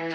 All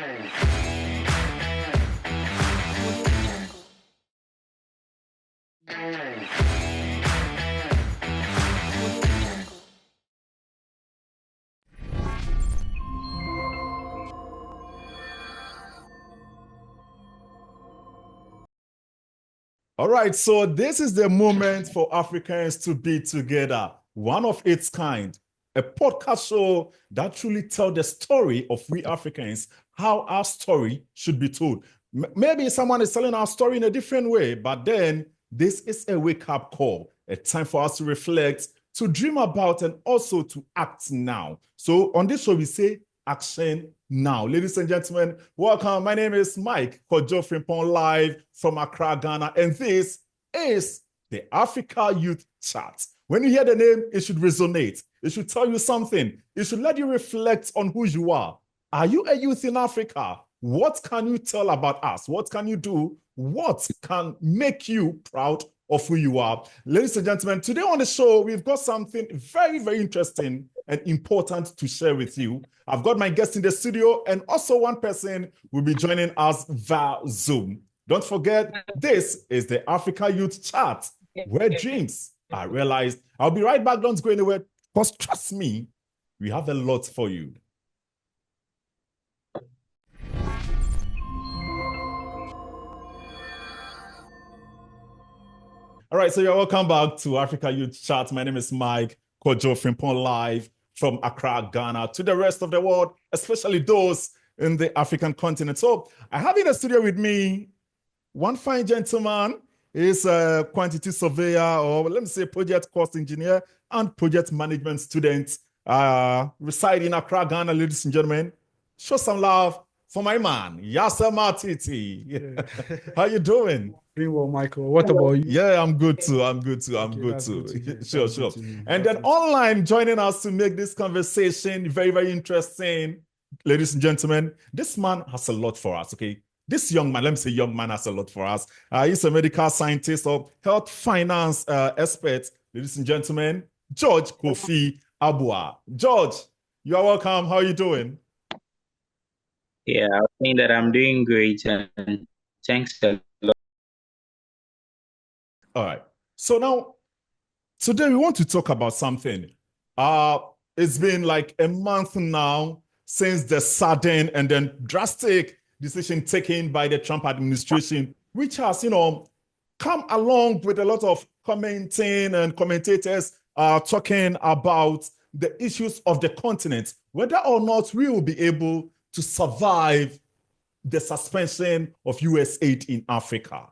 right, so this is the moment for Africans to be together, one of its kind, a podcast show that truly tells the story of we Africans, how our story should be told. Maybe someone is telling our story in a different way, but then this is a wake-up call, a time for us to reflect, to dream about, and also to act now. So on this show, we say action now. Ladies and gentlemen, welcome. My name is Mike Frempong, live from Accra, Ghana, and this is the Africa Youth Chat. When you hear the name, it should resonate. It should tell you something. It should let you reflect on who you are. Are you a youth in Africa? What can you tell about us? What can you do? What can make you proud of who you are? Ladies and gentlemen, today on the show, we've got something very, very interesting and important to share with you. I've got my guest in the studio, and also one person will be joining us via Zoom. Don't forget, this is the Africa Youth Chat, where dreams are realized. I'll be right back. Don't go anywhere, because trust me, we have a lot for you. All right, so you're welcome back to Africa Youth Chat. My name is Mike Frempong, live from Accra, Ghana, to the rest of the world, especially those in the African continent. So I have in the studio with me one fine gentleman. He's a quantity surveyor, or let me say project cost engineer and project management student, reside in Accra, Ghana. Ladies and gentlemen, show some love for my man, Yasir Maltiti. Yeah. How you doing? Doing well, Michael. What about you? Yeah, I'm good too. I'm good too. Sure, sure. And then online joining us to make this conversation very, very interesting, ladies and gentlemen, this man has a lot for us, okay? This young man, let me say young man, has a lot for us. He's a medical scientist or health finance expert. Ladies and gentlemen, George Kofi Abudah. George, you are welcome. How are you doing? Yeah, I think that I'm doing great, and thanks a lot. All right. So now, today we want to talk about something. It's been like a month now since the sudden and then drastic decision taken by the Trump administration, which has, come along with a lot of commenting and commentators talking about the issues of the continent, whether or not we will be able to survive the suspension of USAID in Africa.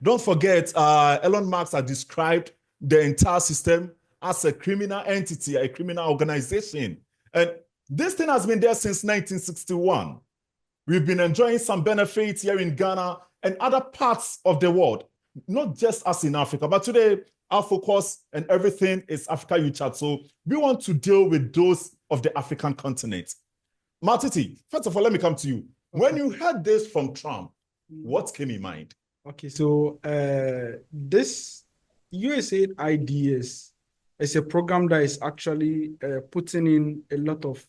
Don't forget, Elon Musk has described the entire system as a criminal entity, a criminal organization. And this thing has been there since 1961. We've been enjoying some benefits here in Ghana and other parts of the world, not just us in Africa. But today, our focus and everything is Africa Youth Chat. So we want to deal with those of the African continent. Maltiti, first of all, let me come to you. Okay. When you heard this from Trump, what came in mind? Okay, so this USAID IDS is a program that is actually putting in a lot of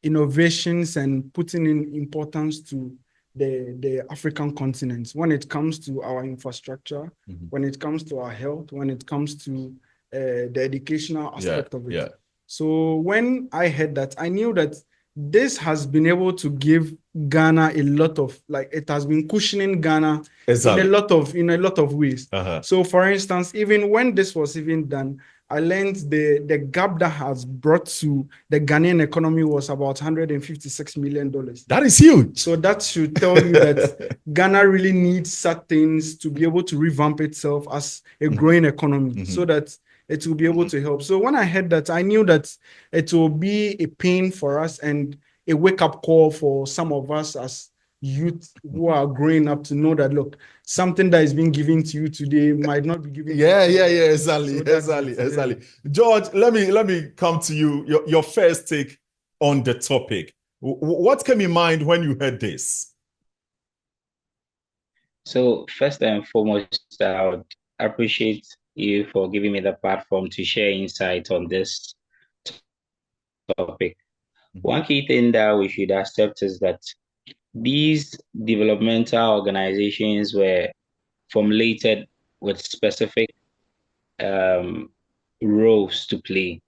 innovations and putting in importance to the African continent when it comes to our infrastructure, when it comes to our health, when it comes to the educational aspect of it. Yeah. So when I heard that, I knew that this has been able to give Ghana a lot of, it has been cushioning Ghana in a lot of ways. So for instance, even when this was even done, I learned the gap that has brought to the Ghanaian economy was about $156 million. That is huge. So that should tell you that Ghana really needs such things to be able to revamp itself as a growing economy, so that it will be able to help. So when I heard that, I knew that it will be a pain for us and a wake-up call for some of us as youth who are growing up to know that, look, something that is being given to you today might not be given to you. Exactly. George, let me come to you. Your first take on the topic. What came in mind when you heard this? So first and foremost, I would appreciate you for giving me the platform to share insight on this topic. One key thing that we should accept is that these developmental organizations were formulated with specific um, roles to play.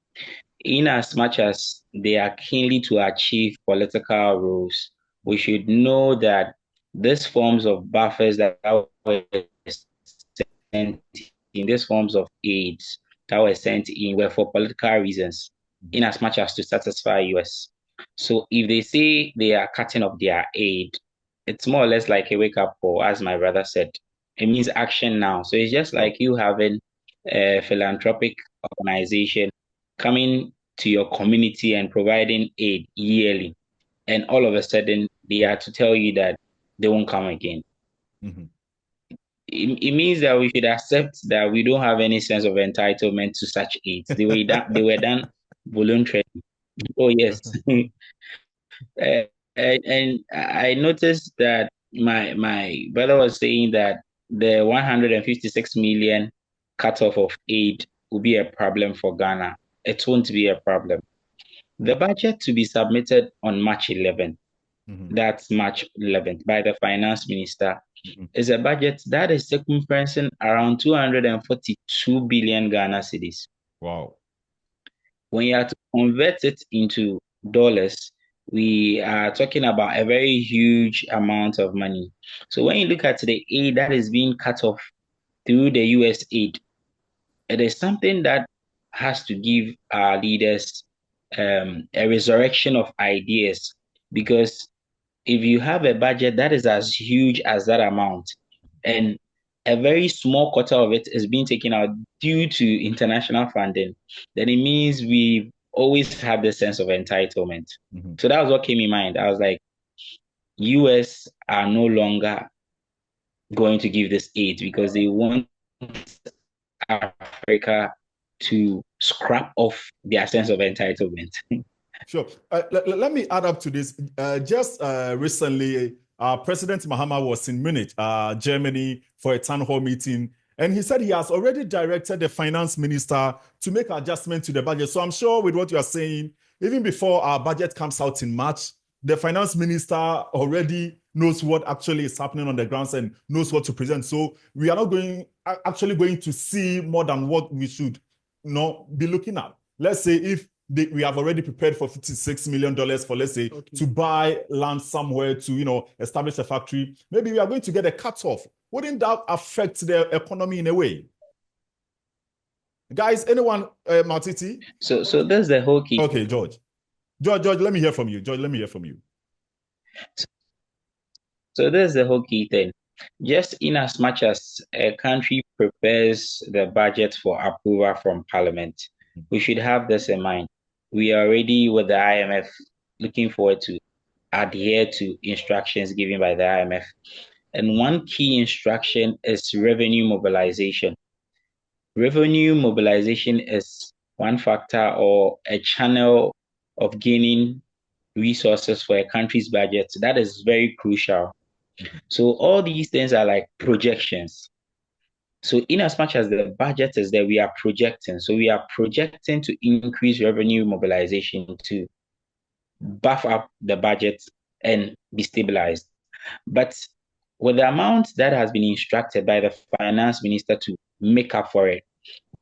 In as much as they are keenly to achieve political roles, we should know that these forms of buffers that were sent in, these forms of aids that were sent in were for political reasons, in as much as to satisfy US. So if they say they are cutting off their aid, it's more or less like a wake-up call, as my brother said. It means action now. So it's just like you having a philanthropic organization coming to your community and providing aid yearly, and all of a sudden they are to tell you that they won't come again. Mm-hmm. It means that we should accept that we don't have any sense of entitlement to such aids. They were done voluntarily. Oh yes. uh, and I noticed that my brother was saying that the 156 million cutoff of aid will be a problem for Ghana. It won't be a problem. The budget to be submitted on March 11th, that's March 11th, by the finance minister, is a budget that is circumferencing around 242 billion Ghana cedis. Wow. When you have to convert it into dollars, we are talking about a very huge amount of money. So when you look at the aid that is being cut off through the USAID, it is something that has to give our leaders a resurrection of ideas, because if you have a budget that is as huge as that amount and a very small quarter of it is being taken out due to international funding, then it means we always have this sense of entitlement. So that was what came in mind. I was like, US are no longer going to give this aid because they want Africa to scrap off their sense of entitlement. Sure. Let me add up to this. Just recently, President Mahama was in Munich, Germany, for a town hall meeting. And he said he has already directed the finance minister to make adjustment to the budget. So I'm sure with what you are saying, even before our budget comes out in March, the finance minister already knows what actually is happening on the grounds and knows what to present. So we are not actually going to see more than what we should be looking at. Let's say if we have already prepared for $56 million for, let's say, to buy land somewhere to, establish a factory. Maybe we are going to get a cutoff. Wouldn't that affect the economy in a way? Guys, anyone, Maltiti? So that's the whole key. Okay, George, let me hear from you. So that's the whole key thing. Just in as much as a country prepares the budget for approval from Parliament, we should have this in mind. We are already with the IMF looking forward to adhere to instructions given by the IMF. And one key instruction is revenue mobilization. Revenue mobilization is one factor or a channel of gaining resources for a country's budget. That is very crucial. So all these things are like projections. So in as much as the budget is there, we are projecting. So we are projecting to increase revenue mobilization to buff up the budget and be stabilized. But with the amount that has been instructed by the finance minister to make up for it,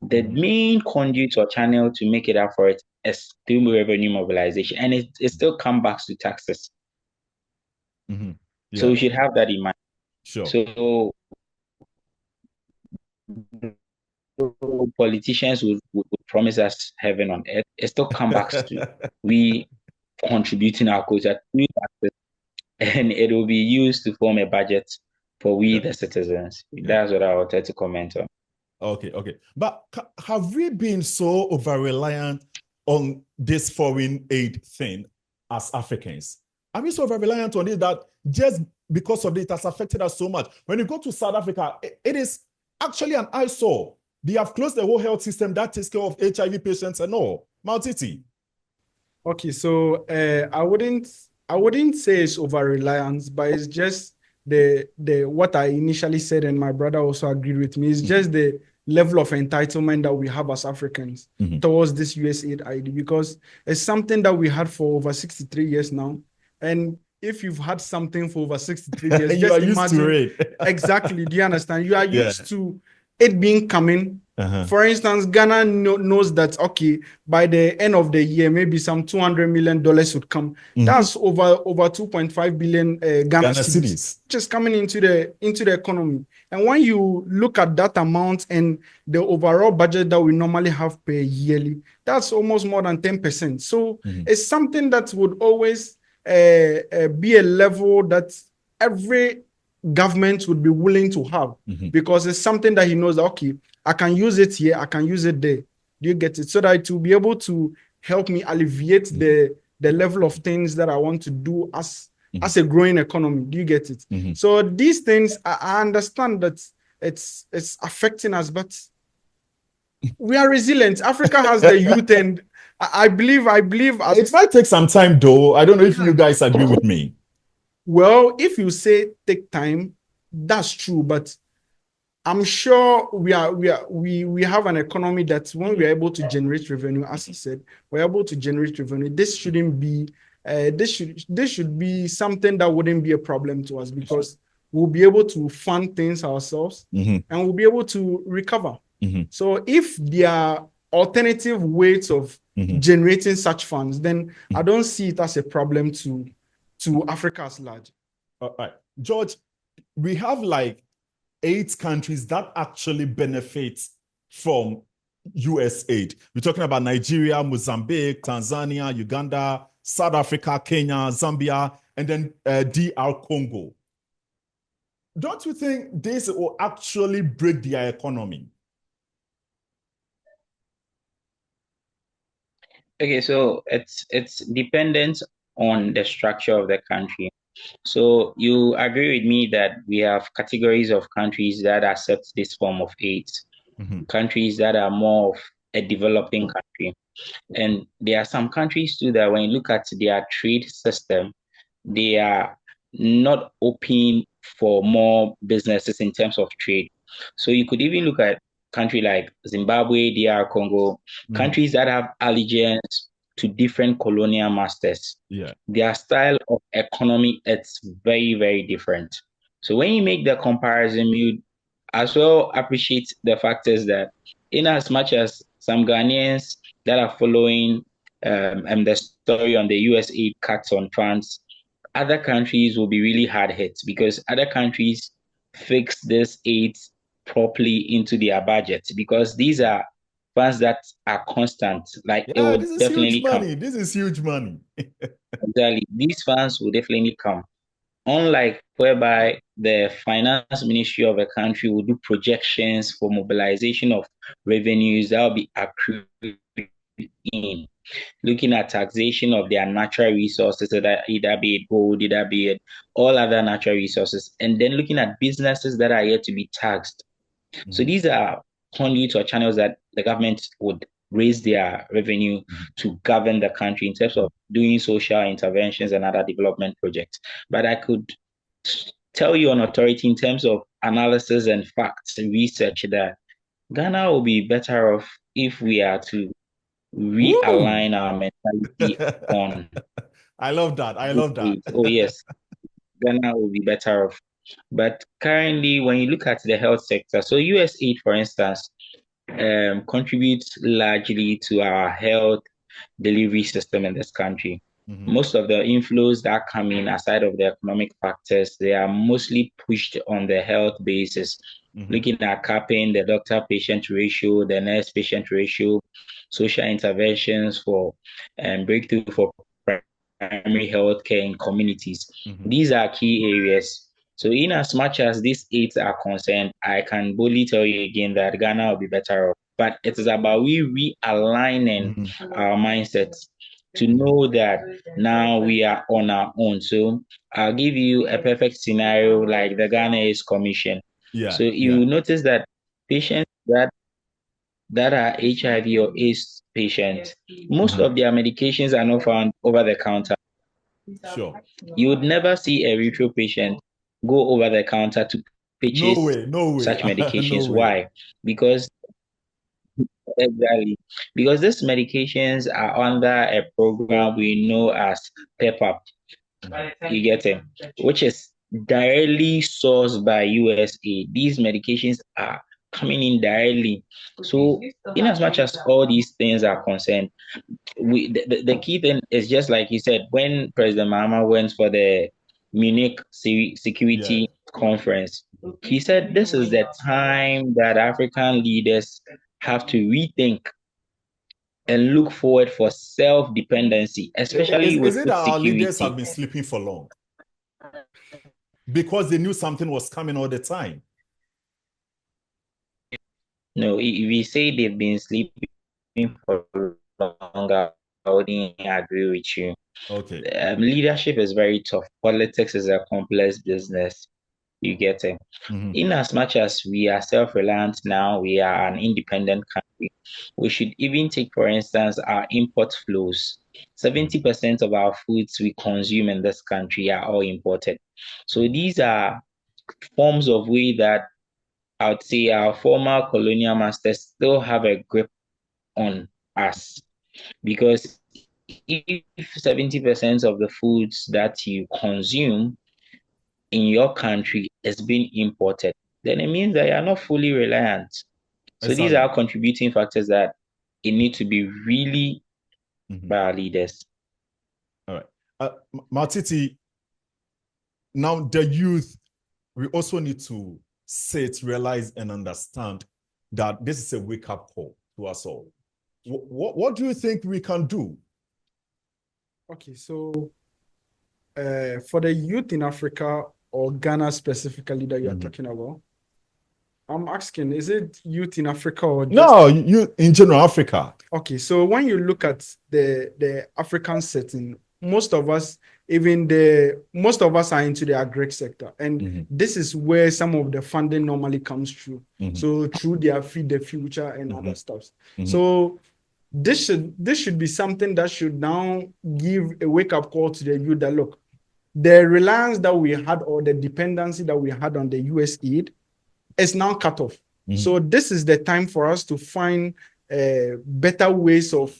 the main conduit or channel to make it up for it is through revenue mobilization. And it still comes back to taxes. Yeah. So we should have that in mind. Sure. So politicians would promise us heaven on earth. It still comes back to we contributing our quota to taxes, and it will be used to form a budget for we the citizens. That's what I wanted to comment on. Okay. But have we been so over-reliant on this foreign aid thing as Africans? Are we so over-reliant on it that just because of it has affected us so much? When you go to South Africa, it is actually an eyesore. They have closed the whole health system that takes care of HIV patients and all. Maltiti. Okay, so I wouldn't say it's over-reliance, but it's just the what I initially said, and my brother also agreed with me. It's just the level of entitlement that we have as Africans towards this USAID, because it's something that we had for over 63 years now. And if you've had something for over 63 years, you just are used to imagine it. exactly. Do you understand? You are used to it being coming. For instance, Ghana knows that, okay, by the end of the year, maybe some $200 million would come. That's over 2.5 billion Ghana cedis just coming into the economy. And when you look at that amount and the overall budget that we normally have per yearly, that's almost more than 10%. So it's something that would always be a level that every government would be willing to have, because it's something that he knows that, okay, I can use it here, I can use it there. Do you get it? So that it will be able to help me alleviate the level of things that I want to do as a growing economy. Do you get it? So these things, I understand that it's affecting us, but we are resilient. Africa has the youth, and I believe it might take some time though. I don't know if you guys agree with me. Well, if you say take time, that's true, but I'm sure we have an economy that when we are able to generate revenue, as he said, we're able to generate revenue. This shouldn't be this should be something that wouldn't be a problem to us, because we'll be able to fund things ourselves and we'll be able to recover. So if there are alternative ways of generating such funds, then I don't see it as a problem to Africa as large. All right, George, we have like 8 countries that actually benefit from USAID. We're talking about Nigeria, Mozambique, Tanzania, Uganda, South Africa, Kenya, Zambia, and then DR Congo. Don't you think this will actually break their economy? Okay, so it's dependent on the structure of the country. So you agree with me that we have categories of countries that accept this form of aid, countries that are more of a developing country. And there are some countries too that when you look at their trade system, they are not open for more businesses in terms of trade. So you could even look at country like Zimbabwe, DR Congo, countries that have allegiance to different colonial masters. Their style of economy, it's very, very different. So when you make the comparison, you as well appreciate the factors that in as much as some Ghanaians that are following the story on the USAID cuts on funds, other countries will be really hard hit because other countries fix this aid properly into their budget, because these are funds that are constant. Like it will definitely come. This is huge money. Exactly. These funds will definitely come. Unlike whereby the finance ministry of a country will do projections for mobilization of revenues that will be accrued in, looking at taxation of their natural resources, either be it gold, either be it all other natural resources, and then looking at businesses that are yet to be taxed. So these are conduits or channels that the government would raise their revenue to govern the country in terms of doing social interventions and other development projects. But I could tell you on authority in terms of analysis and facts and research that Ghana will be better off if we are to realign our mentality on. I love that. Oh, yes. Ghana will be better off. But currently, when you look at the health sector, so USAID, for instance, contributes largely to our health delivery system in this country. Most of the inflows that come in, aside of the economic factors, they are mostly pushed on the health basis, looking at capping the doctor-patient ratio, the nurse-patient ratio, social interventions for breakthrough for primary health care in communities. These are key areas. So in as much as these aids are concerned, I can boldly tell you again that Ghana will be better off. But it is about we realigning our mindsets to know that now we are on our own. So I'll give you a perfect scenario like the Ghana AIDS Commission. So you notice that patients that are HIV or AIDS patients, most of their medications are not found over the counter. Sure. You would never see a retro patient go over the counter to No pitches way, no way. such medications. No way. Why? Because exactly, because these medications are under a program we know as PEPAP. You get it, which is directly sourced by USAID. These medications are coming in directly. So, in as much as all these things are concerned, the key thing is just like you said, when President Mahama went for the Munich Security Conference, he said this is the time that African leaders have to rethink and look forward for self-dependency, especially Is with it food that our leaders have security. been sleeping for long? Because they knew something was coming all the time. No, if you say they've been sleeping for longer, I wouldn't agree with you. Okay. Leadership is very tough. Politics is a complex business. You get it. In as much as we are self-reliant now, we are an independent country. We should even take, for instance, our import flows. 70% of our foods we consume in this country are all imported. So these are forms of way that I would say our former colonial masters still have a grip on us. Because if 70% of the foods that you consume in your country is being imported, then it means that you are not fully reliant. So these Exactly. are contributing factors that it need to be really by our leaders. All right. Maltiti, now the youth, we also need to sit, realize, and understand that this is a wake-up call to us all. What do you think we can do? Okay, so for the youth in Africa or Ghana specifically that you're talking about, I'm asking, is it youth in Africa or just... No, you in general, Africa. Okay, so when you look at the African setting, most of us are into the agri sector, and this is where some of the funding normally comes through. So through their Feed the Future and other stuff. So this should be something that should now give a wake-up call to the youth that look, the reliance that we had or the dependency that we had on the USAID is now cut off. So this is the time for us to find better ways of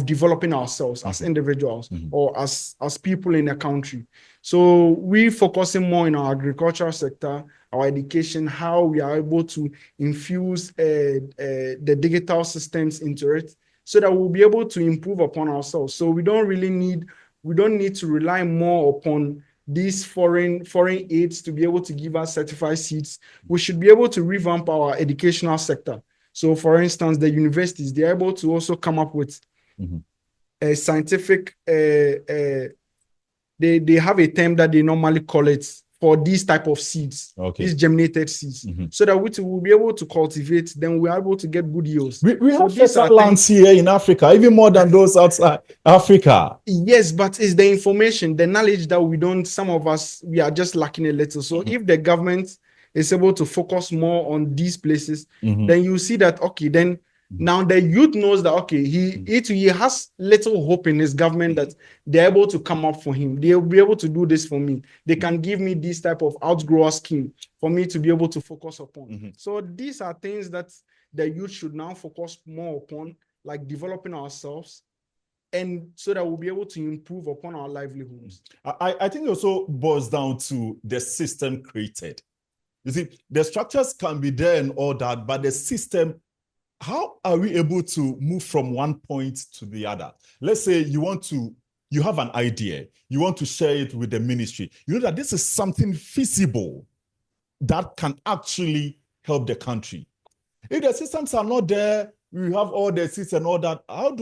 developing ourselves as individuals or as people in a country. So we focusing more in our agricultural sector, our education, how we are able to infuse the digital systems into it, so that we'll be able to improve upon ourselves. So we don't need to rely more upon these foreign aids to be able to give us certified seats. We should be able to revamp our educational sector. So for instance, the universities, they're able to also come up with a scientific, they have a term that they normally call it for these type of seeds, these germinated seeds, so that we will be able to cultivate, then we are able to get good yields. We have fertile lands here in Africa, even more than those outside Africa. Yes, but it's the information, the knowledge that some of us, we are just lacking a little. So if the government is able to focus more on these places, then you see that, okay, then now the youth knows that, okay, he has little hope in his government that they're able to come up for him. They'll be able to do this for me. They can give me this type of outgrower scheme for me to be able to focus upon. So these are things that the youth should now focus more upon, like developing ourselves, and so that we'll be able to improve upon our livelihoods. I think it also boils down to the system created. You see, the structures can be there and all that, but the system, how are we able to move from one point to the other? Let's say you have an idea, you want to share it with the ministry. You know that this is something feasible that can actually help the country. If the systems are not there, we have all the seats and all that. How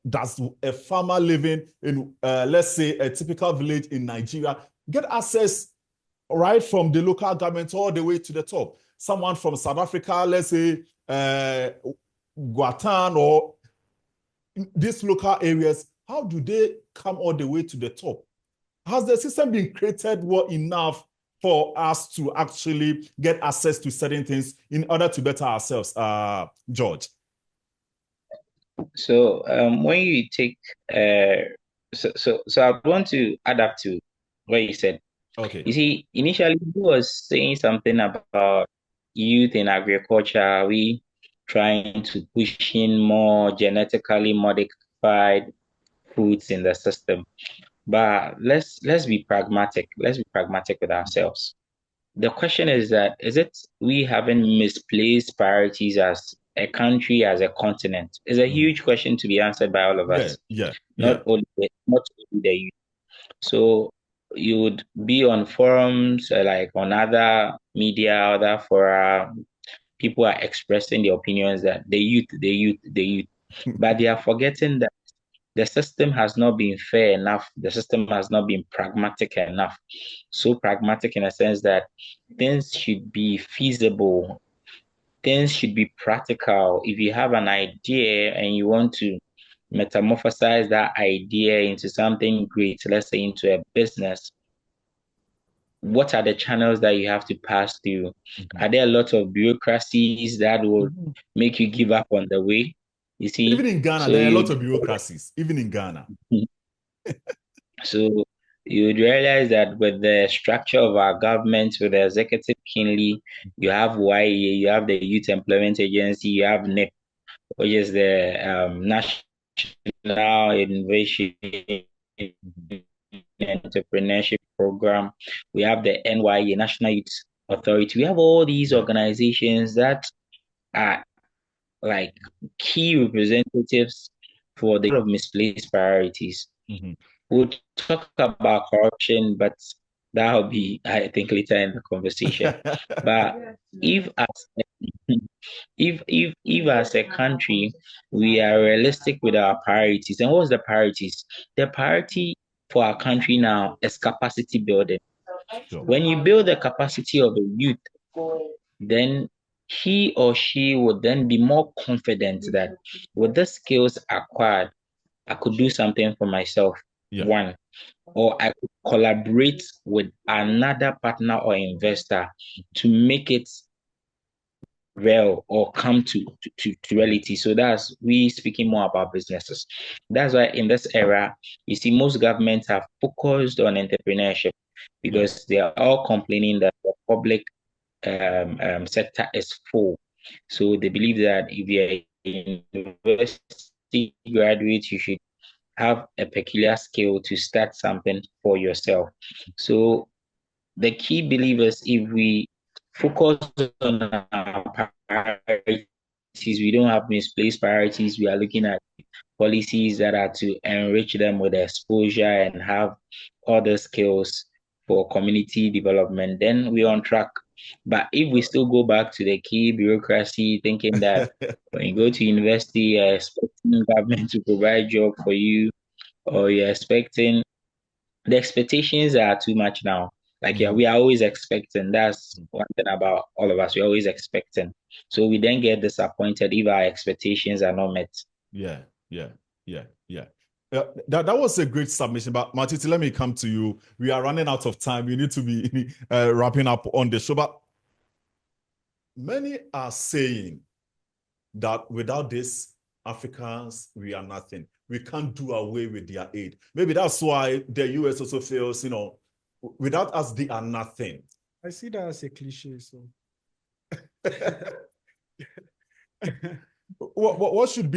does a farmer living in, let's say, a typical village in Nigeria get access right from the local government all the way to the top? Someone from South Africa, let's say, Guatan or these local areas, how do they come all the way to the top? Has the system been created well enough for us to actually get access to certain things in order to better ourselves, George? So when you take, so I want to add up to what you said. Okay. You see, initially he was saying something about youth in agriculture. We trying to push in more genetically modified foods in the system. But let's be pragmatic. Let's be pragmatic with ourselves. The question is that is it we having misplaced priorities as a country, as a continent? It's a huge question to be answered by all of us, Yeah. not only the youth. So you would be on forums like on other media, other fora. People are expressing their opinions that the youth, but they are forgetting that the system has not been fair enough. The system has not been pragmatic enough. So pragmatic in a sense that things should be feasible, things should be practical. If you have an idea and you want to metamorphosize that idea into something great, let's say into a business, what are the channels that you have to pass through? Are there a lot of bureaucracies that will make you give up on the way? You see, even in Ghana, there are a lot of bureaucracies, even in Ghana. So you would realize that with the structure of our government, with the executive keenly, you have YA, you have the Youth Employment Agency, you have NIP, which is the National Innovation Entrepreneurship Program. We have the NYA, National Youth Authority. We have all these organizations that are like key representatives for the of misplaced priorities. We'll talk about corruption, but that'll be, I think, later in the conversation. But if as a country we are realistic with our priorities, and what's the priorities? The priority for our country now is capacity building. When you build the capacity of a youth, then he or she would then be more confident that with the skills acquired, I could do something for myself. One, or I could collaborate with another partner or investor to make it real or come to reality. So that's we speaking more about businesses. That's why in this era, you see most governments have focused on entrepreneurship because they are all complaining that the public sector is full. So they believe that if you're a university graduate, you should have a peculiar skill to start something for yourself. So the key believers, if we focus on our priorities, we don't have misplaced priorities. We are looking at policies that are to enrich them with exposure and have other skills for community development, then we're on track. But if we still go back to the key bureaucracy, thinking that when you go to university, you're expecting government to provide job for you, or you're expecting the expectations are too much now. Like, yeah, we are always expecting. That's one thing about all of us. We're always expecting. So we then get disappointed if our expectations are not met. Yeah. That was a great submission. But Maltiti, let me come to you. We are running out of time. We need to be wrapping up on the show. But many are saying that without this, Africans, we are nothing. We can't do away with their aid. Maybe that's why the US also feels, without us, they are nothing. I see that as a cliche. So, what should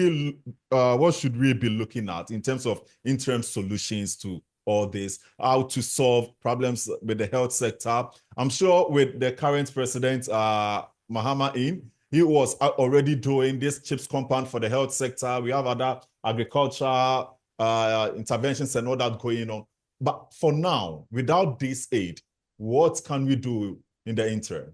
we be looking at in terms of interim solutions to all this? How to solve problems with the health sector? I'm sure with the current president, Mahama in, he was already doing this CHIPS compound for the health sector. We have other agriculture interventions and all that going on. But for now, without this aid, what can we do in the interim?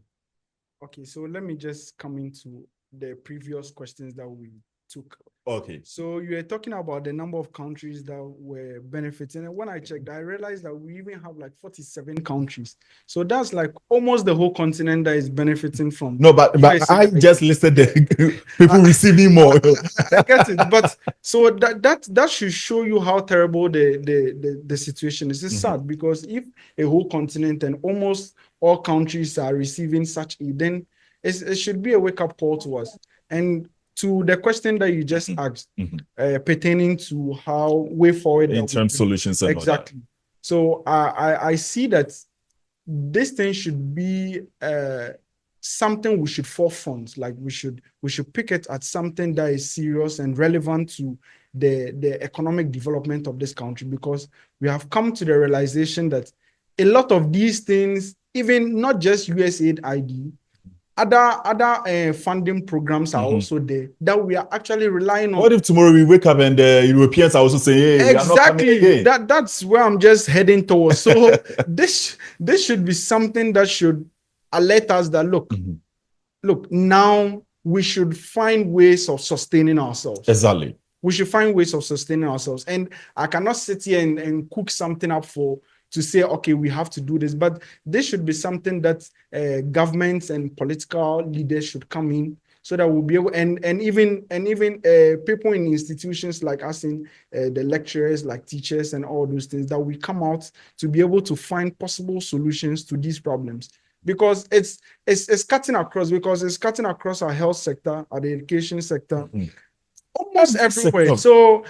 Okay, so let me just come into the previous questions that we took. Okay. So you were talking about the number of countries that were benefiting. And when I checked, I realized that we even have like 47 countries. So that's like almost the whole continent that is benefiting from. No, but I just listed the people receiving more. I get it. But so that should show you how terrible the situation is. It's sad because if a whole continent and almost all countries are receiving such aid, then it should be a wake-up call to us. And to the question that you just asked, pertaining to how way forward interim solutions. Exactly. So I see that this thing should be something we should forefront. Like we should pick it at something that is serious and relevant to the economic development of this country, because we have come to the realization that a lot of these things, even not just USAID, other funding programs are also there that we are actually relying on. What if tomorrow we wake up and the Europeans are also saying, hey, we are not coming again? That's where I'm just heading towards. So this should be something that should alert us that look, now we should find ways of sustaining ourselves. Exactly. We should find ways of sustaining ourselves. And I cannot sit here and cook something up to say, okay, we have to do this. But this should be something that governments and political leaders should come in, so that we'll be able, and even people in institutions like us, in the lecturers, like teachers and all those things, that we come out to be able to find possible solutions to these problems. Because it's cutting across, our health sector, our education sector, almost everywhere. So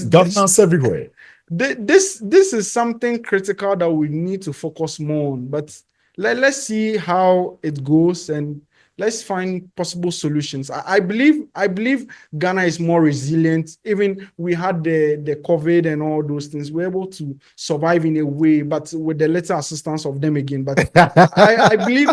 governance everywhere. This is something critical that we need to focus more on. But let's see how it goes, and let's find possible solutions. I believe Ghana is more resilient. Even we had the COVID and all those things, we're able to survive in a way, but with the little assistance of them again. But I believe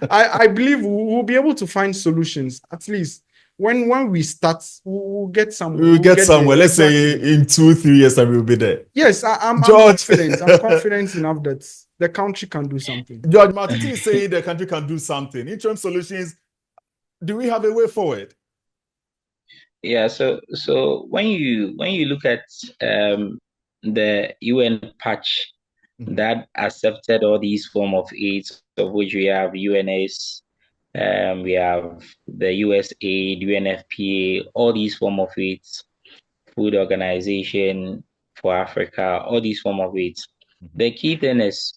I believe we'll be able to find solutions. At least when we start, we'll get somewhere. We'll get somewhere. Let's say in 2-3 years time we'll be there. Yes, I'm confident. I'm confident enough that the country can do something. George Maltiti is saying the country can do something. Interim solutions, do we have a way forward? Yeah, so when you look at the UN patch that accepted all these form of aids, of which we have UNS, we have the USAID, UNFPA, all these form of aids, Food Organization for Africa, all these form of aids. The key thing is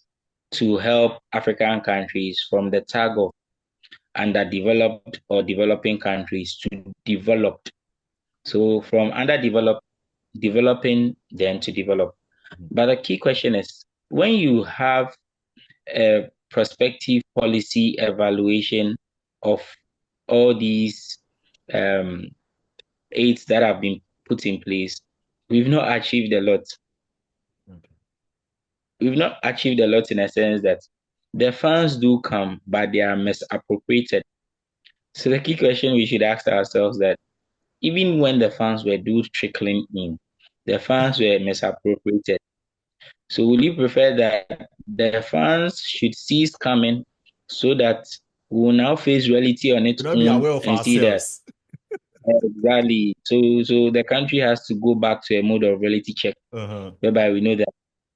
to help African countries from the tag of underdeveloped or developing countries to developed. So from underdeveloped, developing, then to develop. But the key question is, when you have a prospective policy evaluation of all these aids that have been put in place, we've not achieved a lot. We've not achieved a lot in a sense that the funds do come, but they are misappropriated. So the key question we should ask ourselves that even when the funds were trickling in, the funds were misappropriated. So would you prefer that the funds should cease coming so that we will now face reality on its own and see that exactly. So the country has to go back to a mode of reality check, whereby we know that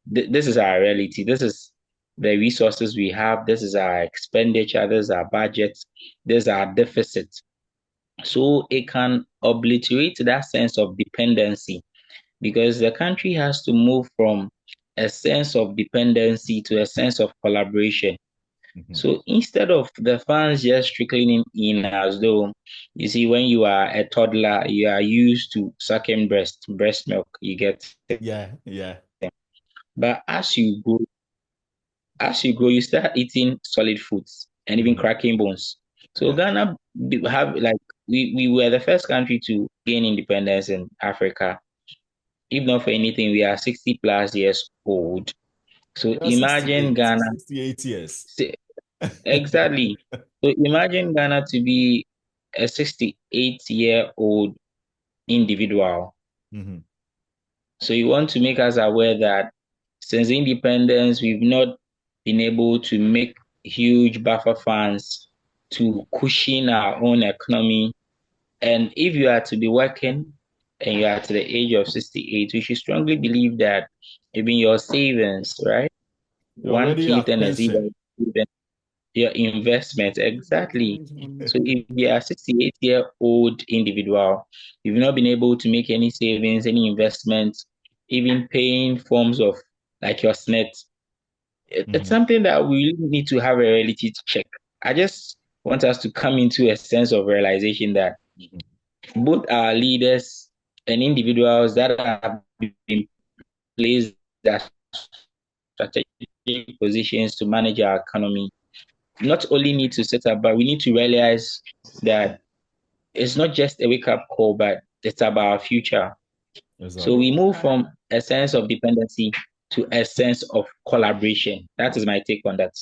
this is our reality. This is the resources we have. This is our expenditure. This is our budget. This is our deficit. So it can obliterate that sense of dependency, because the country has to move from a sense of dependency to a sense of collaboration. So instead of the funds just trickling in as though, you see, when you are a toddler, you are used to sucking breast milk, you get it. Yeah. But as you grow, you start eating solid foods and even cracking bones. So Ghana have, like, we were the first country to gain independence in Africa. If not for anything, we are 60 plus years old. So imagine Ghana 68 years. Exactly. So imagine Ghana to be a 68-year-old individual. So you want to make us aware that since independence, we've not been able to make huge buffer funds to cushion our own economy. And if you are to be working and you are to the age of 68, we should strongly believe that even your savings, right? One key thing is even your investment. Exactly. So if you are a 68-year-old individual, you've not been able to make any savings, any investments, even paying forms of like your SNET, it's something that we really need to have a reality check. I just want us to come into a sense of realization that both our leaders and individuals that have been placed as strategic positions to manage our economy, not only need to set up, but we need to realize that it's not just a wake-up call, but it's about our future. Exactly. So we move from a sense of dependency to a sense of collaboration. That is my take on that.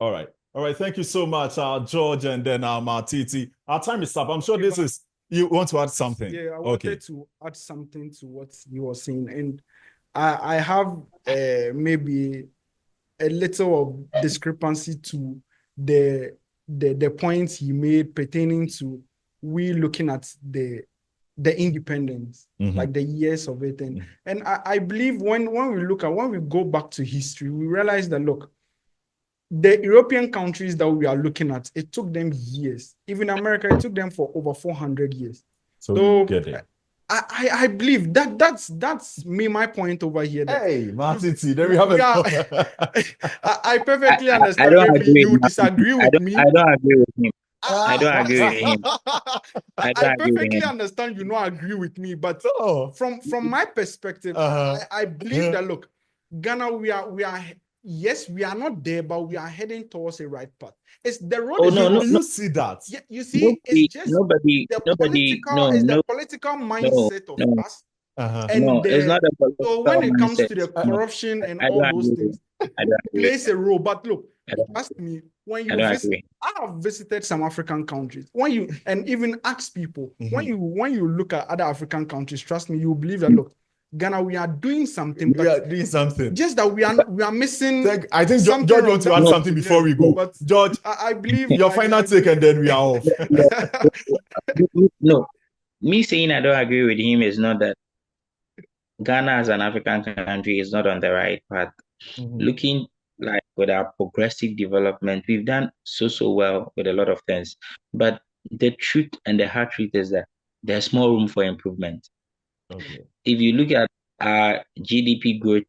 All right. Thank you so much, George, and then Maltiti. Our time is up. I'm sure this is, you want to add something? Yeah, I wanted to add something to what you were saying. And I have maybe a little of discrepancy to the points he made pertaining to we looking at the independence, like the years of it. And I believe when we go back to history, we realize that, look, the European countries that we are looking at, it took them years. Even America, it took them for over 400 years. So get it. I believe that's my point over here. Hey, Maltiti, there we have it. I perfectly understand. Maybe you disagree with me. I don't agree with him. I don't agree with him. I perfectly understand you not agree with me, but from my perspective, I believe that, look, Ghana, we are yes, we are not there, but we are heading towards a right path. It's the road. Do you see that? Yeah, you see, it's just the political mindset of us. And it's not a political so when it comes mindset. to the corruption and all those things, it plays a role. But look, ask me, when you visit, I have visited some African countries. And even ask people, when you look at other African countries, trust me, you believe that, look, Ghana, we are doing something. We are doing something. Just that we are missing. I think George wants to add something before we go. But George, I believe your final take, and then we are off. No, me saying I don't agree with him is not that Ghana as an African country is not on the right path. Looking like with our progressive development, we've done so well with a lot of things. But the truth and the hard truth is that there's more room for improvement. If you look at our GDP growth,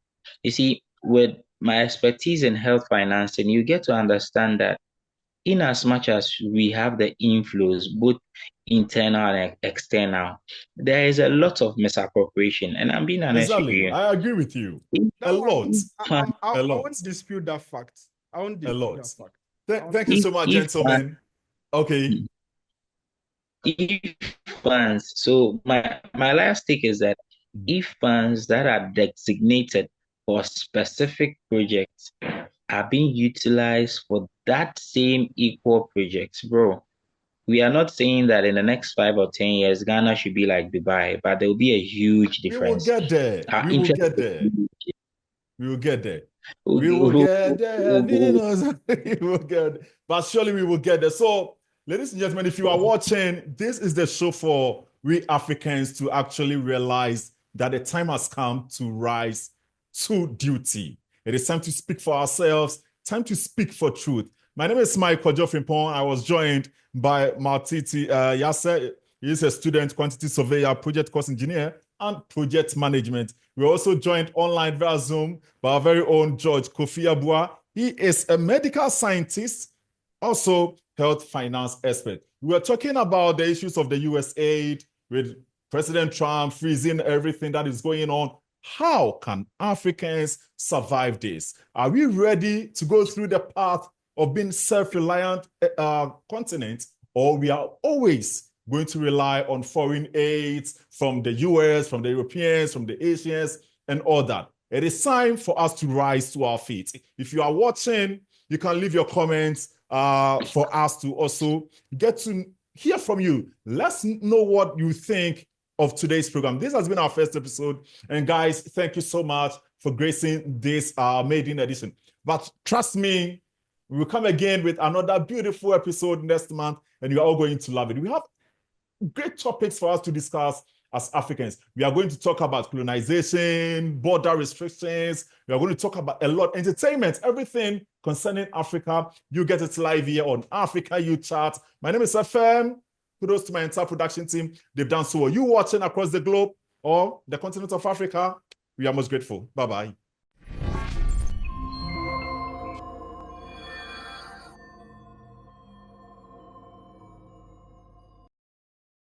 you see, with my expertise in health financing, you get to understand that in as much as we have the inflows, both internal and external, there is a lot of misappropriation. And I'm being honest with you. I agree with you. A lot. I won't dispute that fact. Thank you so much, gentlemen. Okay. If funds, so my last take is that if funds that are designated for specific projects are being utilized for that same equal projects, bro, we are not saying that in the next 5 or 10 years, Ghana should be like Dubai, but there will be a huge difference. We will get there. We will get there. We will get there. We will get there. We will get there. But surely we will get there. So, ladies and gentlemen, if you are watching, this is the show for we Africans to actually realize that the time has come to rise to duty. It is time to speak for ourselves, time to speak for truth. My name is Mike Frempong. I was joined by Maltiti Yasir. He is a student, quantity surveyor, project cost engineer, and project management. We're also joined online via Zoom by our very own George Kofi Abudah. He is a medical scientist, also health finance expert. We were talking about the issues of the USAID with President Trump freezing everything that is going on. How can Africans survive this? Are we ready to go through the path of being self-reliant continent, or we are always going to rely on foreign aids from the US, from the Europeans, from the Asians, and all that? It is time for us to rise to our feet. If you are watching, you can leave your comments for us to also get to hear from you. Let's know what you think of today's program. This has been our first episode. And guys, thank you so much for gracing this Maiden edition. But trust me, we will come again with another beautiful episode next month, and you are all going to love it. We have great topics for us to discuss as Africans. We are going to talk about colonization, border restrictions. We are going to talk about a lot, entertainment, everything concerning Africa. You get it live here on Africa You Chat. My name is FM. Kudos to my entire production team. They've done so well. You watching across the globe or the continent of Africa, we are most grateful. Bye-bye.